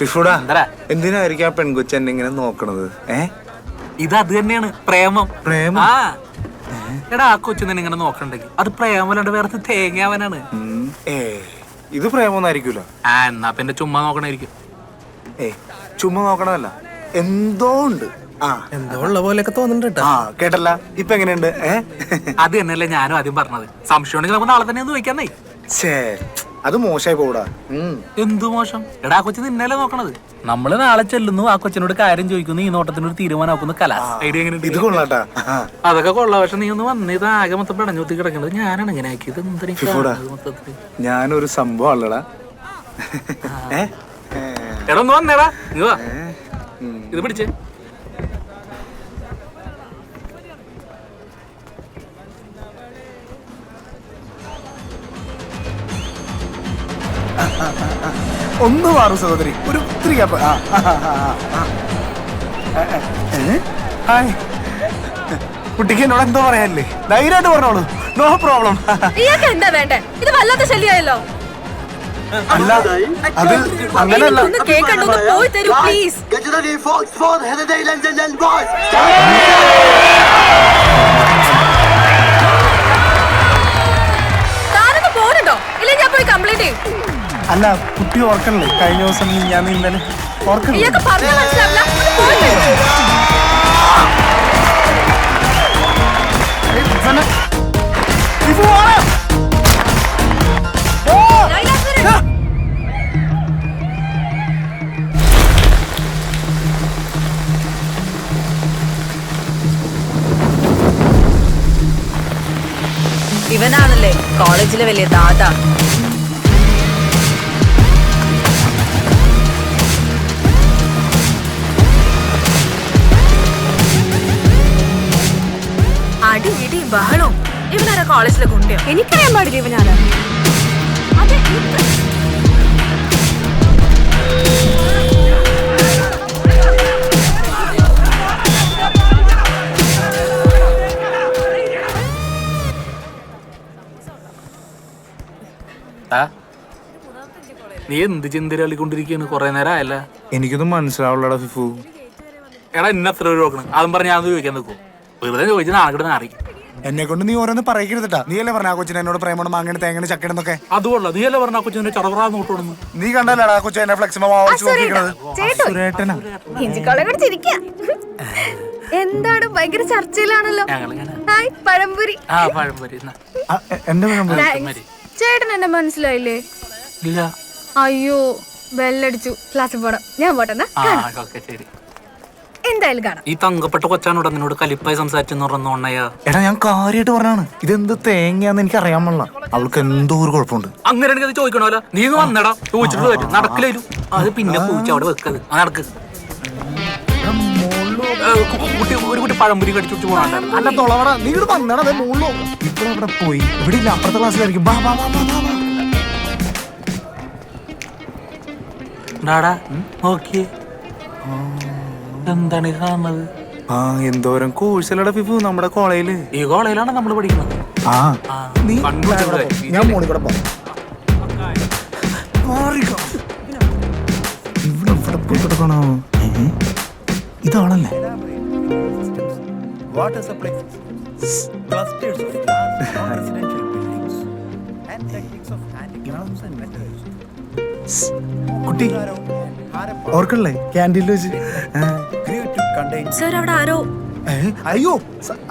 ഫിഫുടാ എന്തിനായിരിക്കും ആ പെൺകൊച്ചു എന്നെ ഇങ്ങനെ നോക്കണത്? ഇത് അത് തന്നെയാണ് പ്രേമം. പ്രേമം? ആ എടാ, ആ കൊച്ചു തന്നെ ഇങ്ങനെ നോക്കണ്ടെങ്കിൽ അത് പ്രേമല്ലാണ്ട് വേറെ തേങ്ങാവനാണ്. ഇത് പ്രേമൊന്നും ആയിരിക്കൂല. എന്നാ പിന്നെ ചുമ്മാ നോക്കണായിരിക്കും. ചുമ്മാ നോക്കണമല്ല, എന്തോ ഉണ്ട്. എന്തോ ഉള്ള പോലെയൊക്കെ തോന്നുന്നുണ്ട്. കേട്ടല്ല, ഇപ്പൊ എങ്ങനെയുണ്ട്? അത് തന്നെയല്ലേ ഞാനും ആദ്യം പറഞ്ഞത്. സംശയം ഉണ്ടെങ്കിൽ നമുക്ക് നാളെ തന്നെ ഒന്ന് ചോദിക്കാന്നേ. അത് മോശമായി പോടാ. എന്തു മോശം? എടാ, ആ കൊച്ചു നിന്നല്ലേ നോക്കണത്. നമ്മള് നാളെ ചെല്ലുന്നു, ആ കൊച്ചിനോട് കാര്യം ചോദിക്കുന്നു, ഈ നോട്ടത്തിനൊരു തീരുമാനമാക്കുന്നു. കലാസ് ഐഡിയ എങ്ങനെ? ഇത് കൊള്ളാട്ടാ. അതൊക്കെ കൊള്ളാം. പക്ഷെ നീ ഒന്ന് വന്ന് ഇത് ആകെ മൊത്തം പിടഞ്ഞൂത്തി കിടക്കുന്നത്. ഞാനാണ് ഇങ്ങനെ ആക്കിയത്. മൊത്തത്തില് ഞാനൊരു സംഭവം അല്ലടാ. എടാ ഒന്ന് വന്നേടാ, നീ വാ, ഇത് പിടിച്ചേ. ഒന്ന് മാറും സഹോദരി, ഒരു ഇത്തിരി ഗ്യാപ്പ്. കുട്ടിക്ക് എന്നോട് എന്തോ പറയാനില്ലേ? ധൈര്യമായിട്ട് പറഞ്ഞോളൂ, നോ പ്രോബ്ലം. എന്താ വേണ്ടേ? ഇത് വല്ലാത്ത ശല്യമായല്ലോ. അല്ല, അത് അങ്ങനെയല്ല. പോയി തരൂ പ്ലീസ്. താനൊന്ന് പോരണ്ടോ? ഇല്ല ഞാൻ പോയി കംപ്ലൈന്റ് ചെയ്യും. അല്ല, കുട്ടി ഓർക്കണല്ലേ കഴിഞ്ഞ ദിവസം ഞാൻ ഇന്നലെ ഓർക്കണേ. ഇവനാണല്ലേ കോളേജിലെ വലിയ ദാദാ. അടി ഇടി ബഹളവും. ഇവനാരാ കോളേജിലെ കുണ്ടിയോ? എനിക്കറിയാൻ പാടില്ല ഇവനാരാ. നീ എന്ത് ചിന്തരാളിക്കൊണ്ടിരിക്കുകയാണ്? കൊറേ നേരം ആയല്ല. എനിക്കൊന്നും മനസ്സിലാവുള്ളടാ ഫിഫു. എടാ, ഇന്ന എത്ര രൂപ നോക്കണം? അതും പറഞ്ഞ് ഞാൻ ചോദിക്കാൻ നിൽക്കും. വെറുതെ ചോദിച്ചാൽ നാളെ നാറി. എന്നെ കൊണ്ട് നീ ഓരോന്ന് പറയരുതട്ടാ. നീ അല്ലേ പറഞ്ഞ ആ കൊച്ചിനെ എന്നോട് പ്രേമണം മാങ്ങനെ തേങ്ങനെ ചക്കണെന്നൊക്കെ? അതുകൊള്ള നീ അല്ലേ പറഞ്ഞ ആ കൊച്ചിനെ ചറവറാ നോട്ടോണെന്ന്? നീ കണ്ടല്ലേടാ കൊച്ചു എന്നെ ഫ്ലെക്സിമോ എന്താണ് ഭയങ്കര ചർച്ചയിലാണല്ലോ. പഴംപൊരി. എന്റെ പഴംപൊരി ചേട്ടൻ എന്നെ മനസ്സിലായില്ലേ? ഇല്ല. അയ്യോ, ബെല്ലടിച്ചു. ക്ലാസ്സിൽ പോടാം. ഞാൻ പോട്ടെന്നാ. ശരി, എന്തായാലും കാണാം. ഈ തങ്കപ്പെട്ട കൊച്ചാനോട് നിന്നോട് കലിപ്പായി സംസാരിച്ചെന്ന് പറഞ്ഞോണ്ണയാ. എടാ, ഞാൻ കാര്യമായിട്ട് പറഞ്ഞാണ്. ഇതെന്ത് തേങ്ങയാന്ന് എനിക്ക് അറിയാൻ പാടില്ല. അവൾക്ക് എന്തോ ഒരു കുഴപ്പമുണ്ട്. അങ്ങനെ അത് ചോദിക്കണമല്ലോ. നീ വന്നടാ, ചോദിച്ചിട്ട് വരും. നടക്കില്ലും അത് പിന്നെ പൂച്ച അവിടെ വെക്കത്. നടക്ക്. ഒരു കുട്ടി പഴംപൊരി കടിച്ചു പോകണ്ട. അല്ല തൊളവട, നീ ഇവിടെ വന്നടാ. ഇപ്പോൾ അവിടെ പോയി. ഇവിടെ ഇല്ല, അപ്പുറത്തെ ക്ലാസ്സിലായിരിക്കും. നോക്കിയേ, എന്താണ് കാണുന്നത്? എന്തോരം കോഴ്സല്ലടാ ഫിഫു നമ്മുടെ കോളേജില്. ഈ കോളേജിലാണ് നമ്മൾ പഠിക്കുന്നത്. ഞാൻ മോണിൽ കൂടെ പോകാം. ഇവിടെ പോയി കിടക്കണോ? ഇതാണല്ലേ കുട്ടി ഓർക്കണല്ലേ ക്യാൻറ്റീനിൽ വെച്ച്? സർ, അവിടെ ആരോ. അയ്യോ,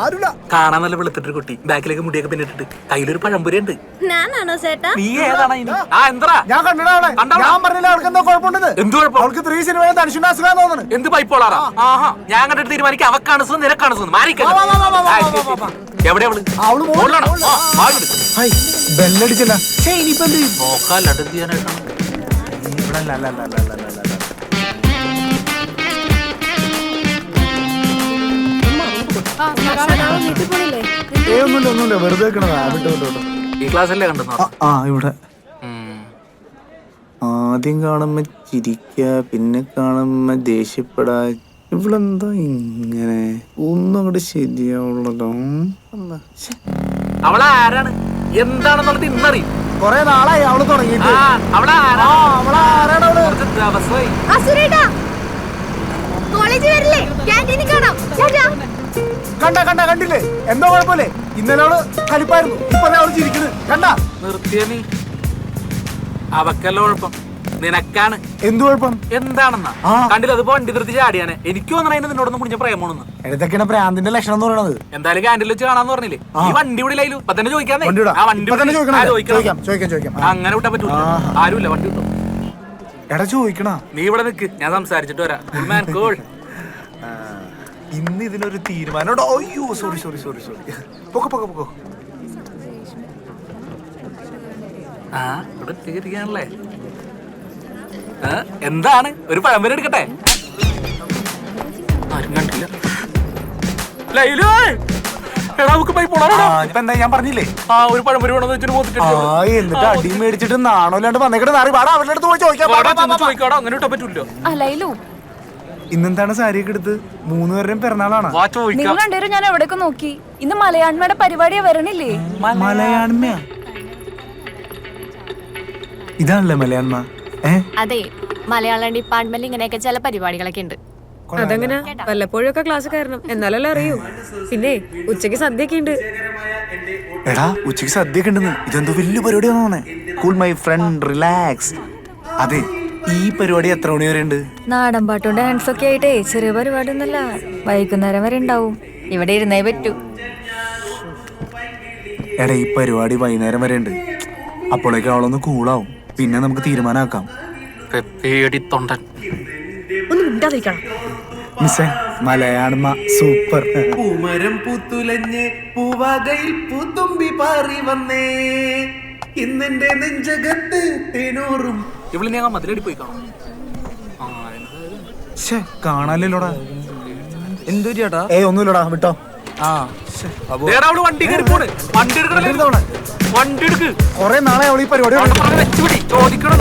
ആരുല്ല. കാണാൻ നല്ല വെളുത്തിട്ടൊരു കുട്ടി, ബാക്കിലേക്ക് മുടിയൊക്കെ പിന്നിട്ടിട്ട് കയ്യിലൊരു പഴംപൊരി ഉണ്ട്. ഞാനാണോ ചേട്ടാ? നീ ഏതാണ്? ഞാൻ കണ്ടടാ അവളെ. ഞാൻ പറഞ്ഞില്ല അവൾക്ക് എന്തോ കുഴപ്പമുണ്ടെന്ന്. എന്ത് കുഴപ്പം? അവൾക്ക് 3 സിനിമയിൽ തനിഷിന്റെ അസുഖം തോന്നുന്നു. എന്ത് പൈപ്പോളാറാ? ആഹാ, ഞാൻ കണ്ടിട്ട് തീരുമാനിക്കാം. അവക്കാണ് സുഖം, നിനക്കാണ് സുഖം. എവിടെ ബെല്ലടിച്ചല്ല. ഇനിയിപ്പോ എന്ത് നോക്കാല്ലാണ്ട് എന്ത് ചെയ്യാനായിട്ടാണ്? ഒന്നുമില്ല, വെറുതെ ഈ ക്ലാസ്സല്ലേ കണ്ടു? ഇവിടെ ആദ്യം കാണുമ്പോ ചിരിക്ക, പിന്നെ കാണുമ്പോ ദേഷ്യപ്പെടാ. ഇവളെന്താ ഇങ്ങനെ? ഒന്നും അങ്ങോട്ട് ശരിയാവുള്ളതോ. അവളാരാണ് എന്താണെന്നുള്ളത് ഇന്നറിയും. കൊറേ നാളായി അവള് തുടങ്ങിയിട്ട്. അവളാരാണ് അവള്? ദിവസമായി കണ്ടില്ലേ? എന്തോ കുഴപ്പമില്ലേ? ഇന്നലെ അവള് കലിപ്പായിരുന്നു, ഇപ്പൊ അവള് ചിരിക്കുന്നു. കണ്ട നിർത്തിയ നീ അവക്കല്ല കുഴപ്പം, നിനക്കാണ്. എന്ത് കുഴപ്പം? എന്താണെന്നാ കണ്ടില്ല? അതിപ്പോ വണ്ടി നിർത്തി ചാടിയാണ്. എനിക്ക് തോന്നണ നിന്നോടൊന്നും കുടിച്ച പ്രേമോണെന്ന്. ഇതൊക്കെയാണ് പ്രാന്തിന്റെ ലക്ഷണം എന്ന് പറയുന്നത്. എന്തായാലും ക്യാൻറ്റീനിൽ വെച്ച് കാണാന്ന് പറഞ്ഞില്ലേ? ഈ വണ്ടി വിടില്ലായാലും ഇപ്പൊ തന്നെ ചോദിക്കാന്നേ. അങ്ങനെ വിട്ടാ പറ്റൂല. ആരുമില്ല, വണ്ടി വിട്ടോ. എടാ ചോദിക്കണ, നീ ഇവിടെ നിക്ക്, ഞാൻ സംസാരിച്ചിട്ട് വരാം. ഇന്ന് ഇതിനൊരു തീരുമാനം. അയ്യോ സോറി സോറി സോറി സോറി. പൊക്കോ. ആ ഇവിടെ തീരുകയാണല്ലേ. എന്താണ്? ഒരു പഴംപൊരി എടുക്കട്ടെ? ആരും കണ്ടില്ല. എന്താ ഞാൻ പറഞ്ഞില്ലേ? ആ ഒരു പഴംപൊരി വേണമെന്ന് വെച്ചിട്ട് എന്നിട്ട് അടി മേടിച്ചിട്ട് നാണോല്ലാണ്ട് വന്നേക്കട്ടെ. അവരുടെ അടുത്ത് പോയി ചോദിക്കാം. അങ്ങനെ ഇട്ടാ പറ്റൂല്ലോ. ഇന്നെന്താണ് സാരിയൊക്കെ എടുത്ത്? 3 പേരുടെയും പിറന്നാളാണ്. നിങ്ങൾ രണ്ടുപേരും ഞാൻ എവിടേക്ക് നോക്കി. ഇന്ന് മലയാണ്മയുടെ പരിപാടിയാ വരണില്ലേ? മലയാണ്മ? ഇതാണല്ലേ മലയാണ്മ? അതെ, മലയാളം ഡിപ്പാർട്ട്മെന്റിൽ ഇങ്ങനെയൊക്കെ ചില പരിപാടികളൊക്കെ ഉണ്ട്. അതെങ്ങനെ? വല്ലപ്പോഴൊക്കെ ക്ലാസ് കയറണം, എന്നാലല്ലേ അറിയൂ. പിന്നെ ഉച്ചക്ക് സദ്യയൊക്കെ ഉണ്ട്. എടാ ഉച്ചക്ക് സദ്യയൊക്കെ ഉണ്ടെന്ന്. ഇതെന്തോ വലിയ പരിപാടിയാന്ന് തോന്നേ. Cool my friend, relax. അതെ, ഈ പരിപാടി എത്ര മണി വരെ ഉണ്ട്? നാടൻ പാട്ടും ഡാൻസ് ഒക്കെ ആയിട്ടേ ചെറിയ പരിപാടി ഒന്നല്ല, വൈകുന്നേരം വരെ ഉണ്ടാവും. ഇവിടെ ഇരുന്നേ പറ്റൂ. എടാ ഈ പരിപാടി വൈകുന്നേരം വരെ ഉണ്ട്. അപ്പോഴേക്കും അവളൊന്ന് കൂളാവും. പിന്നെ നമുക്ക് തീരുമാനമാക്കാം. ഒന്നും മിണ്ടാതിരിക്കണം. മിസ്സേ, മലയാണ്മ സൂപ്പർ. പൂമരം പൂത്തുലഞ്ഞ് പൂവാകയിൽ പൂത്തുമ്പി പാറി വന്നേ, ഇന്നെന്റെ നെഞ്ചകത്ത് തേനൂറും. ഇവിടെ ഞാൻ മതിലടി പോയി കാണാം. കാണാനില്ലോടാ. എന്തു ചേട്ടാ? ഒന്നുമില്ലടാ, വിട്ടോ. വണ്ടി കയറി പോണ്. വണ്ടി എടുക്കണം, വണ്ടി എടുക്ക്. കൊറേ നാളെ അവൾ ഈ പരിപാടി ചോദിക്കണം.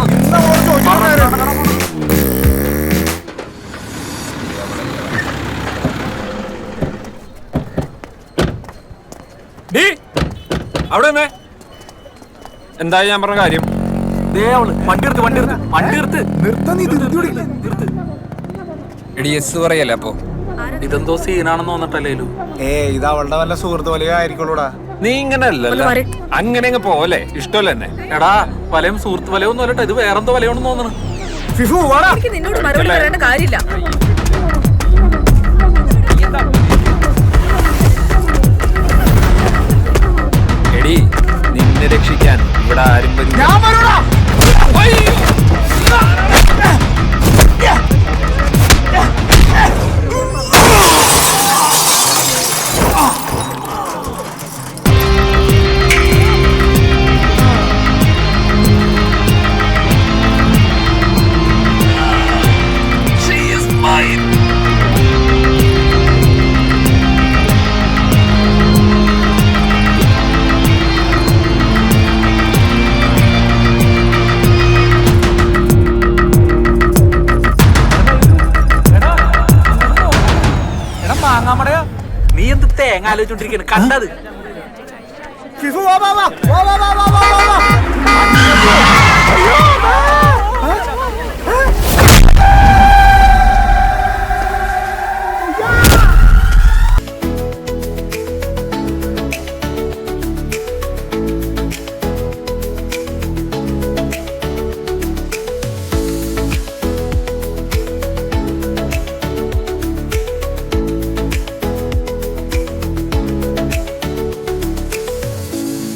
അവിടെ എന്താ ഞാൻ പറഞ്ഞ കാര്യം? വണ്ടി എടുത്ത് പറയല്ലേ അപ്പൊ? ഇതെന്തോ സീനാണെന്ന് തോന്നിട്ടല്ലേ? ഇത് അവളുടെ വല്ല സുഹൃത്ത് പോലെ ആയിരിക്കുള്ളൂടാ. നീ ഇങ്ങനെ അല്ലല്ലോ, അങ്ങനെ അങ്ങ് പോലെ ഇഷ്ടമല്ല എന്നെ. എടാ വലയും സുഹൃത്ത് വലയൊന്നും അല്ലട്ടോ, ഇത് വേറെന്തോ വലയോണെന്ന് തോന്നണം. എനിക്ക് നിന്നോട് മറുപടി പറയേണ്ട കാര്യമില്ല. എടി, നിന്നെ രക്ഷിക്കാൻ ഇവിടെ ആരും വരും. നീ എന്ത് തേങ്ങ ആലോചിച്ചോണ്ടിരിക്കുന്നു? കണ്ടത് വാ